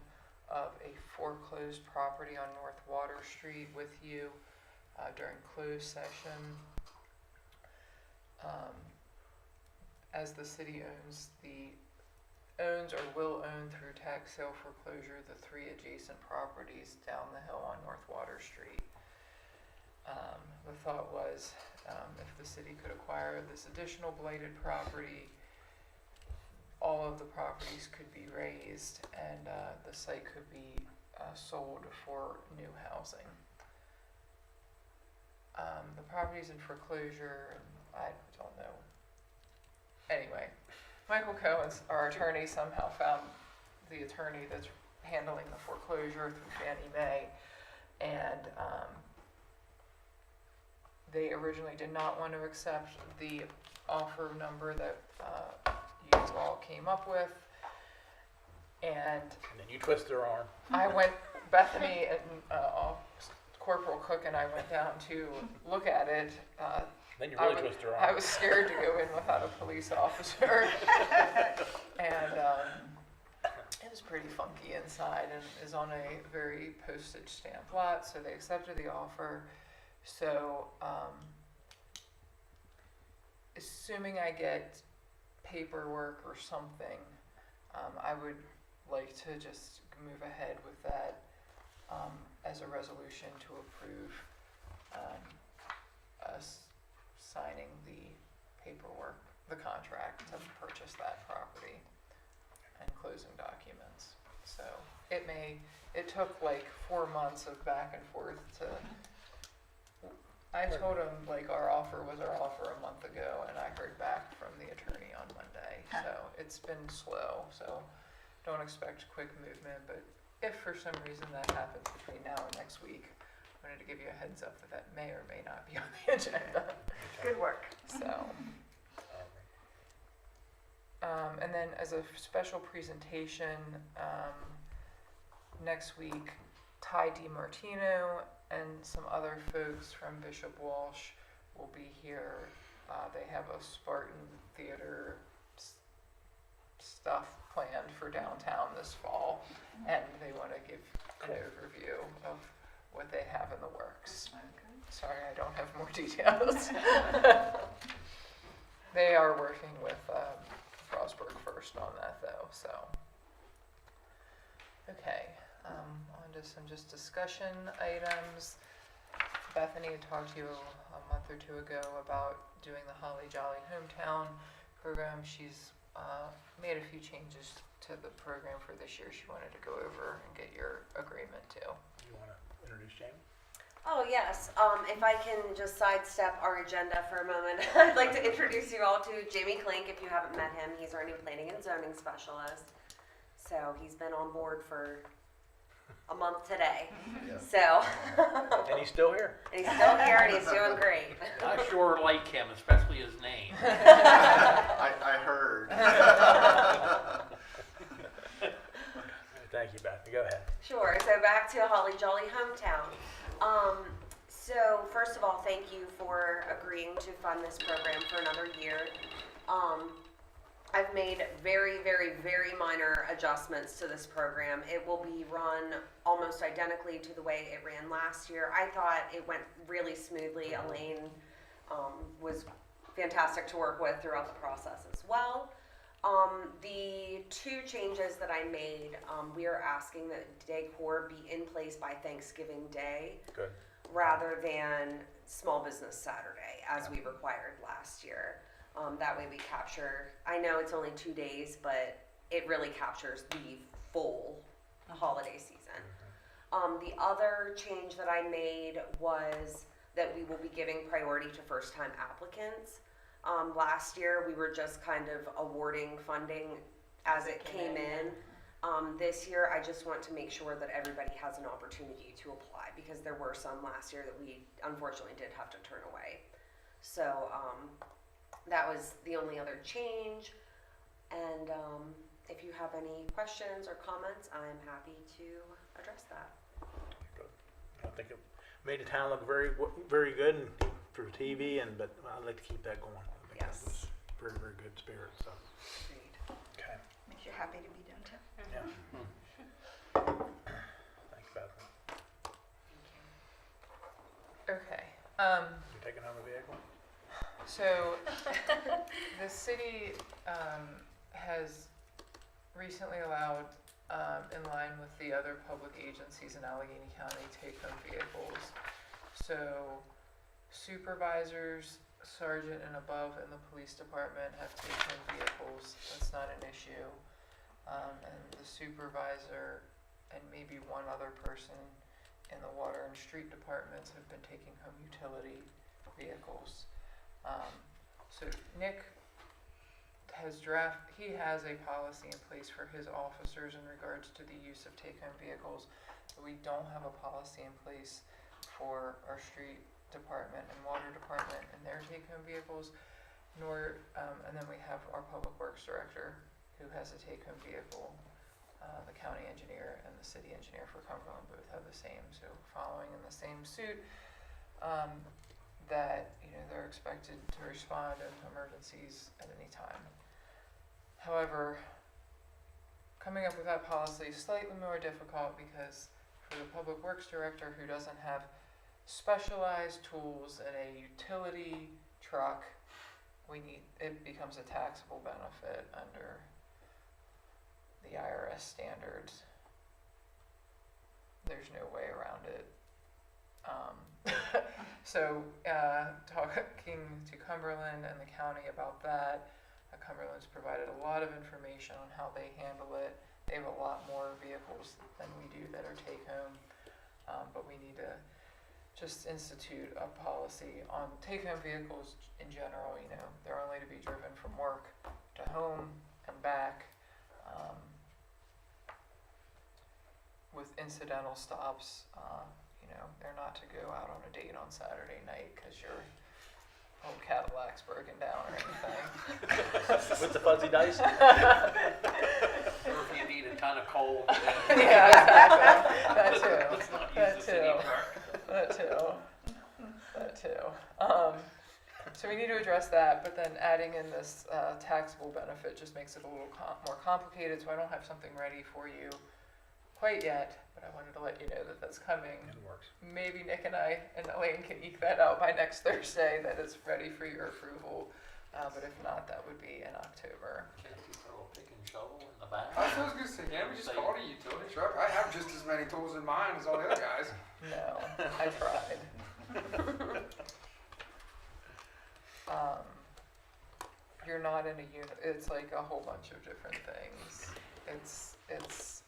of a foreclosed property on North Water Street with you during closed session. As the city owns or will own through tax sale foreclosure the 3 adjacent properties down the hill on North Water Street. The thought was if the city could acquire this additional blighted property, all of the properties could be raised and the site could be sold for new housing. The property's in foreclosure, and I don't know. Anyway, Michael Cohen's, our attorney, somehow found the attorney that's handling the foreclosure through Fannie Mae, and they originally did not want to accept the offer number that you all came up with, and And then you twist their arm. Bethany and Corporal Cook and I went down to look at it. Then you I really would- twist their arm. I was scared to go in without a police officer. And it was pretty funky inside and is on a very postage stamp lot, so they accepted the offer. So, assuming I get paperwork or something, I would like to just move ahead with that as a resolution to approve us signing the paperwork, the contract to purchase that property and closing documents. So it took like 4 months of back and forth to, I told him like our offer was our offer a month ago and I heard back from the attorney on Monday. So it's been slow, so don't expect quick movement, but if for some reason that happens between now and next week, I wanted to give you a heads up that may or may not be on the agenda. Good work. So, and then as a special presentation, next week, Ty DiMartino and some other folks from Bishop Walsh will be here. They have a Spartan Theater stuff planned for downtown this fall, and they want to give an overview of what they have in the works. Sorry, I don't have more details. They are working with Frostburg first on that though, so. Okay, on to some just discussion items. Bethany had talked to you a month or two ago about doing the Holly Jolly Hometown program. She's made a few changes to the program for this year. She wanted to go over and get your agreement to. You want to introduce Jamie? Oh, yes. If I can just sidestep our agenda for a moment, I'd like to introduce you all to Jamie Klink. If you haven't met him, he's our new planning and zoning specialist. So he's been on board for a month today. So, And he's still here. and he's still here and he's doing great. I sure like him, especially his name. I heard. Thank you, Bethany. Go ahead. Sure. So back to Holly Jolly Hometown. So first of all, thank you for agreeing to fund this program for another year. I've made very, very, very minor adjustments to this program. It will be run almost identically to the way it ran last year. I thought it went really smoothly. Elaine was fantastic to work with throughout the process as well. The two changes that I made, we are asking that decor be in place by Thanksgiving Day Good. rather than Small Business Saturday as we required last year. That way we capture, I know it's only 2 days, but it really captures the full holiday season. The other change that I made was that we will be giving priority to first-time applicants. Last year, we were just kind of awarding funding as it came in. This year, I just want to make sure that everybody has an opportunity to apply because there were some last year that we unfortunately did have to turn away. So that was the only other change. And if you have any questions or comments, I'm happy to address that. Good. I think it made the town look very, very good and through TV, but I'd like to keep that going. I think Yes. that was very, very good spirit. So. Okay. Makes you happy to be downtown. Yeah. Thanks, Bethany. Okay. You taking home a vehicle? So, the city has recently allowed, in line with the other public agencies in Allegheny County, take-home vehicles. So, supervisors, sergeant and above in the police department have take-home vehicles. That's not an issue. And the supervisor and maybe one other person in the water and street departments have been taking home utility vehicles. So Nick he has a policy in place for his officers in regards to the use of take-home vehicles. But we don't have a policy in place for our street department and water department and their take-home vehicles, and then we have our public works director who has a take-home vehicle. The county engineer and the city engineer for Cumberland both have the same, so following in the same suit. That they're expected to respond in emergencies at any time. However, coming up with that policy is slightly more difficult because for the public works director who doesn't have specialized tools in a utility truck, it becomes a taxable benefit under the IRS standards. There's no way around it. So talking to Cumberland and the county about that, Cumberland's provided a lot of information on how they handle it. They have a lot more vehicles than we do that are take-home, but we need to just institute a policy on take-home vehicles in general. They're only to be driven from work to home and back, with incidental stops. They're not to go out on a date on Saturday night because your old Cadillac's broken down or anything. With the fuzzy dice? Or if you need a ton of coal. Yeah, exactly. That too. Let's not use That the city too. truck. That too. So we need to address that, but then adding in this taxable benefit just makes it a little more complicated, so I don't have something ready for you quite yet, but I wanted to let you know that that's coming. It works. Maybe Nick and I and Elaine can eke that out by next Thursday, that it's ready for your approval But if not, that would be in October. Can't you throw a pick and shovel in the back? I was gonna say, yeah, we just call it a utility truck. I have just as many tools in mine as all the other guys. No, I tried. You're not in a unit, it's like a whole bunch of different things. It's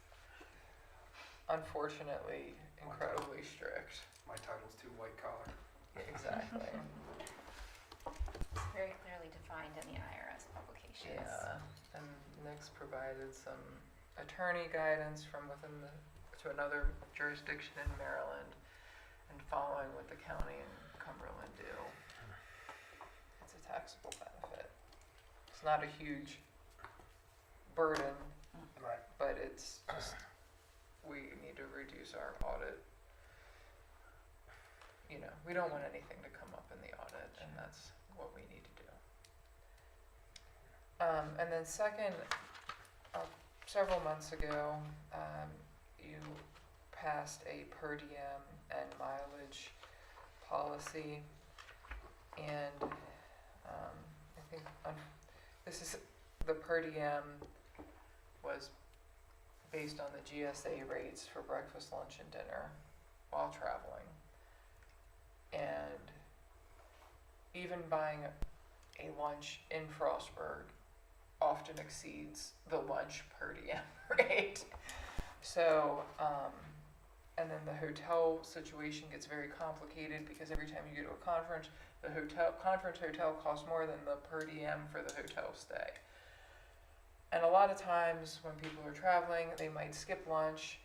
unfortunately incredibly strict. My title's too white collar. Exactly. It's very clearly defined in the IRS publications. Yeah, and Nick's provided some attorney guidance from within to another jurisdiction in Maryland and following what the county and Cumberland do. It's a taxable benefit. It's not a huge burden, Right. but it's just, we need to reduce our audit. You know, we don't want anything to come up in the audit, and that's what we need to do. And then second, several months ago, you passed a per diem and mileage policy, and I think this is, the per diem was based on the GSA rates for breakfast, lunch, and dinner while traveling. And even buying a lunch in Frostburg often exceeds the lunch per diem rate. So, and then the hotel situation gets very complicated because every time you go to a conference, the conference hotel costs more than the per diem for the hotel stay. And a lot of times when people are traveling, they might skip lunch,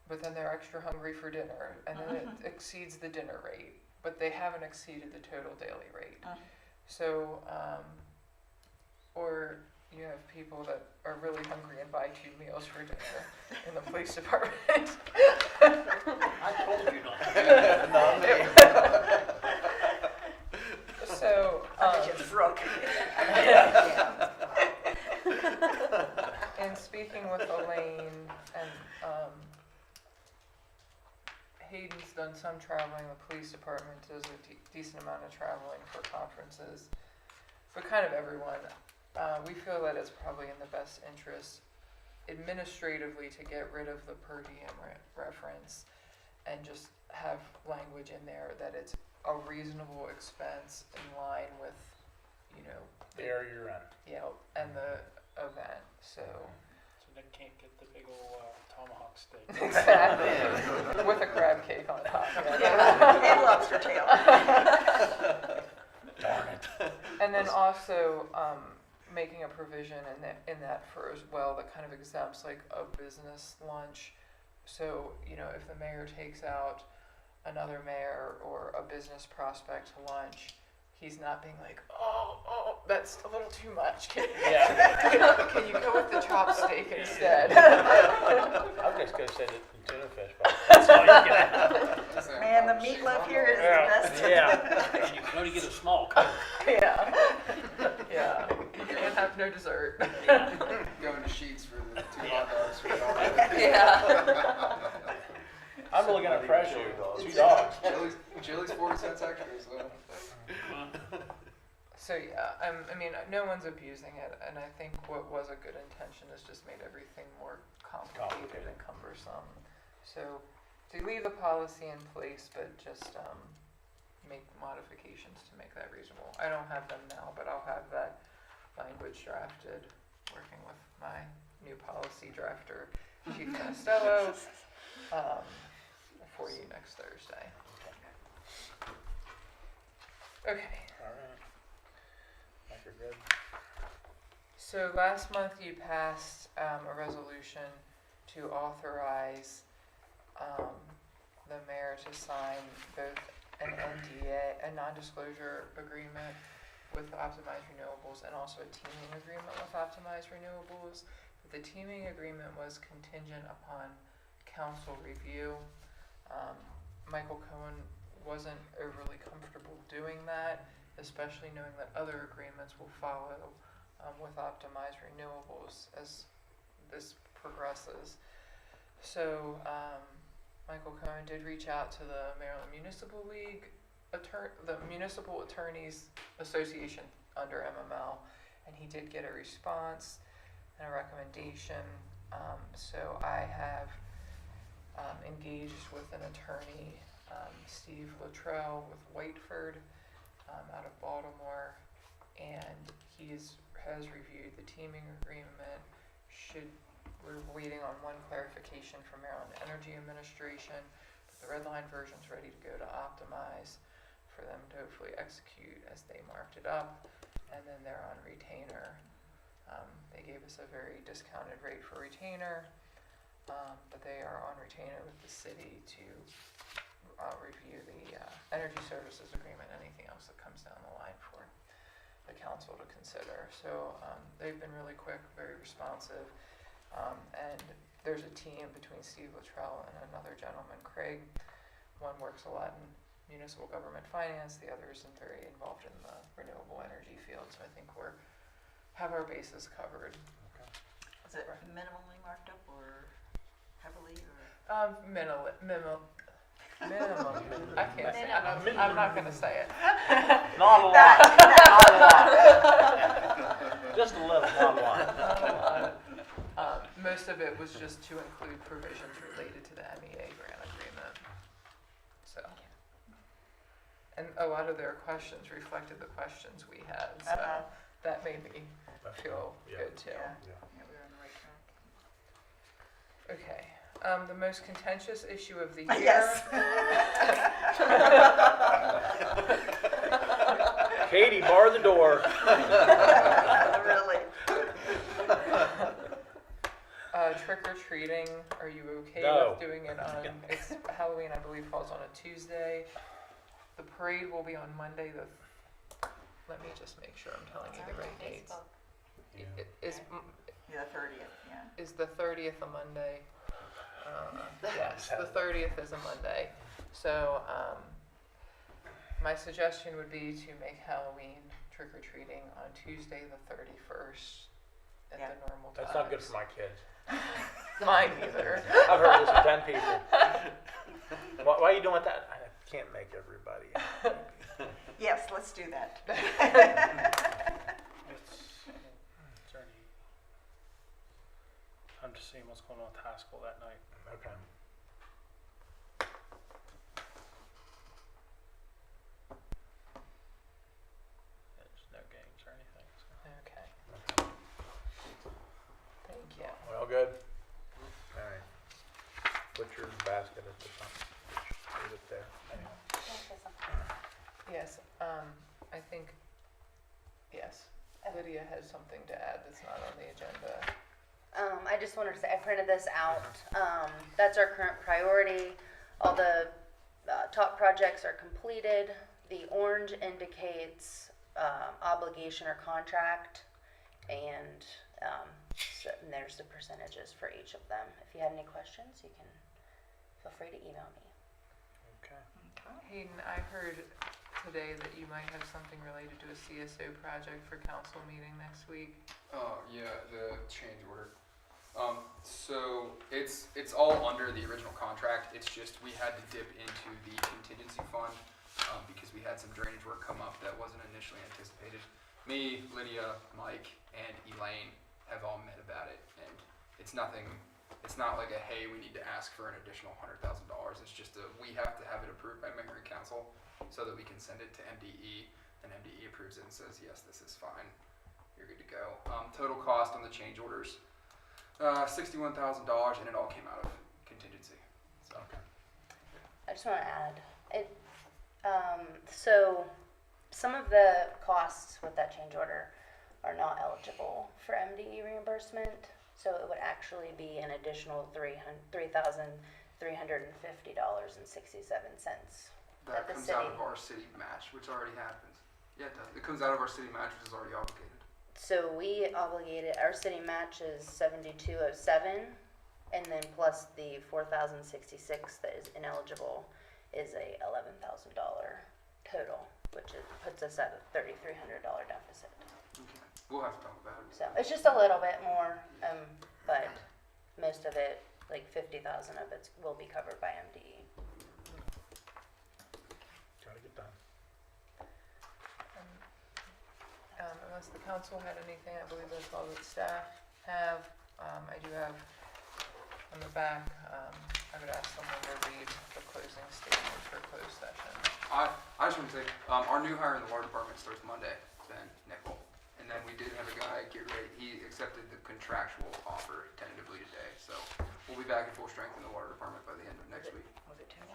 but then they're extra hungry for dinner, and then it exceeds the dinner rate, but they haven't exceeded the total daily rate. So, or you have people that are really hungry and buy 2 meals for dinner in the police department. I told you not to. Not me. So, Brooke. in speaking with Elaine, and Hayden's done some traveling, the police department does a decent amount of traveling for conferences, but kind of everyone. We feel that it's probably in the best interest administratively to get rid of the per diem reference and just have language in there that it's a reasonable expense in line with, you know, The area you're in. and the event. So So Nick can't get the big old tomahawk steak. exactly, with a crab cake on top. Yeah, and lobster tail. Darn it. And then also making a provision in that for as well that kind of exempts like a business lunch. So, you know, if the mayor takes out another mayor or a business prospect to lunch, he's not being like, oh, that's a little too much. Can you go with the chopped steak instead? I'm just gonna send it in tuna fish, but that's all you can have. Man, the meatloaf here is the best. Yeah. And you can only get a small coke. Yeah. You can't have no dessert. Going to Sheets for the 2 hot dogs. For Yeah. I'm really gonna pressure you. $2. Chili's 40 cents extra, so. So yeah, I mean, no one's abusing it, and I think what was a good intention has just made everything more complicated and cumbersome. So to leave the policy in place, but just make modifications to make that reasonable. I don't have them now, but I'll have that language drafted, working with my new policy drafter, Chief Costello, for you next Thursday. Okay. All right. Make her good. So last month you passed a resolution to authorize the mayor to sign both an NDA, a non-disclosure agreement with Optimized Renewables, and also a teaming agreement with Optimized Renewables. The teaming agreement was contingent upon council review. Michael Cohen wasn't overly comfortable doing that, especially knowing that other agreements will follow with Optimized Renewables as this progresses. So Michael Cohen did reach out to the Maryland Municipal League, the Municipal Attorneys Association under MML, and he did get a response and a recommendation. So I have engaged with an attorney, Steve Luttrell with Whiteford, out of Baltimore, and has reviewed the teaming agreement. We're waiting on one clarification from Maryland Energy Administration. The red line version's ready to go to Optimize for them to hopefully execute as they marked it up, and then they're on retainer. They gave us a very discounted rate for retainer, but they are on retainer with the city to review the energy services agreement, anything else that comes down the line for the council to consider. So they've been really quick, very responsive, and there's a team between Steve Luttrell and another gentleman, Craig. One works a lot in municipal government finance, the other isn't very involved in the renewable energy field, so I think have our bases covered. Is it minimally marked up or heavily or? Minimum. I can't say it. I'm not going to say it. Not a lot. Not a lot. Just a little, not a lot. Most of it was just to include provisions related to the MEA grant agreement. So, and a lot of their questions reflected the questions we had. So that made me feel good too. Yeah, we were on the right track. Okay. The most contentious issue of the year. Yes. Katie, bar the door. Really? Trick or treating. Are you okay No. with doing it on? It's Halloween, I believe, falls on a Tuesday. The parade will be on Monday. Let me just make sure I'm telling you the right dates. Is Yeah, 30th, yeah. the 30th a Monday? Yes, the 30th is a Monday. So my suggestion would be to make Halloween trick or treating on Tuesday the 31st at Yeah. the normal times. That's not good for my kids. Mine either. I've heard this from 10 people. Why are you doing that? I can't make everybody. Yes, let's do that. Is there any, I'm just seeing what's going on with Haskell that night. Okay. There's no games or anything. So. Okay. Thank you. Well, good. All right. Put your basket at the front. Leave it there. Yes, I think, yes, Lydia has something to add that's not on the agenda. I just wanted to say, I printed this out. That's our current priority. All the top projects are completed. The orange indicates obligation or contract, and there's the percentages for each of them. If you had any questions, you can feel free to email me. Okay. Hayden, I heard today that you might have something related to a CSO project for council meeting next week. Oh, yeah, the change order. So it's all under the original contract. It's just we had to dip into the contingency fund because we had some drainage work come up that wasn't initially anticipated. Me, Lydia, Mike, and Elaine have all met about it, and it's nothing. It's not like a hey, we need to ask for an additional $100,000. It's just we have to have it approved by mayor and council so that we can send it to MDE, and MDE approves it and says yes, this is fine. You're good to go. Total cost on the change orders. $61,000, and it all came out of contingency. So. I just want to add, so some of the costs with that change order are not eligible for MDE reimbursement, so it would actually be an additional $3,350.67. That the comes out city. of our city match, which already happens. Yeah, it does. It comes out of our city match, which is already obligated. So we obligated, our city match is 7207, and then plus the 4,066 that is ineligible is a $11,000 total, which puts us at a $3,300 deficit. Okay. We'll have to talk about it. So it's just a little bit more, but most of it, like 50,000 of it, will be covered by MDE. Gotta get done. unless the council had anything, I believe that's all that staff have. I do have on the back, I would ask someone to read the closing statement for closed session. I just want to say, our new hire in the water department starts Monday, Ben Nickel. And then we did have a guy get ready, he accepted the contractual offer tentatively today. So we'll be back in full strength in the water department by the end of next week. Was it Tony?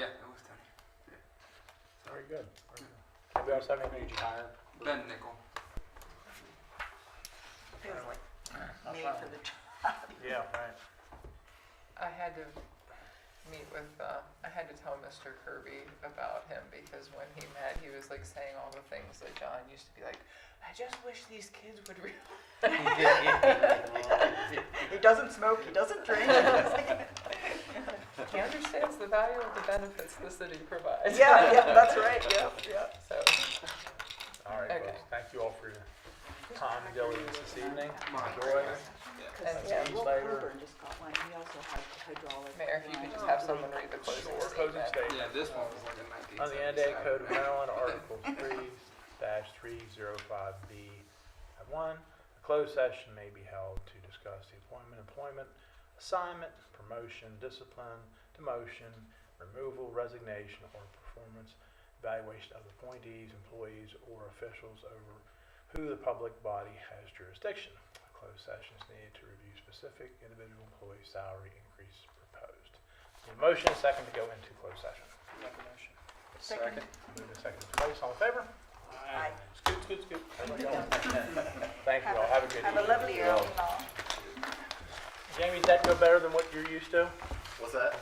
Yeah, it was Tony. Yeah. Very good. Very good. Anybody else have anything? Who'd you hire? Ben Nickel. He was like made for the job. Yeah, right. I had to meet with, I had to tell Mr. Kirby about him because when he met, he was like saying all the things that John used to be like, I just wish these kids would He doesn't smoke, he doesn't drink. He understands the value of the benefits the city provides. Yeah, that's right, yeah. So, All right, Okay. folks. Thank you all for your time and diligence this evening. My Enjoy. and Yeah, Speech Will later. Coburn just got one, he also had hydraulic. Mayor, if you could just have someone read the closing Sure, closing statement. statement. Yeah, this one was like a 1977. On the NDA Code of Maryland, Article 3-305B1, a closed session may be held to discuss the appointment, employment, assignment, promotion, discipline, demotion, removal, resignation, or performance evaluation of appointees, employees, or officials over who the public body has jurisdiction. A closed session is needed to review specific individual employee salary increase proposed. Need a motion and a second to go into closed session. Make a motion. Second. Move to second place. All in favor? Aye. Scoot, scoot, scoot. Thank you all. Have a good Have a evening. lovely evening. Jamie, does that go better than what you're used to? What's that?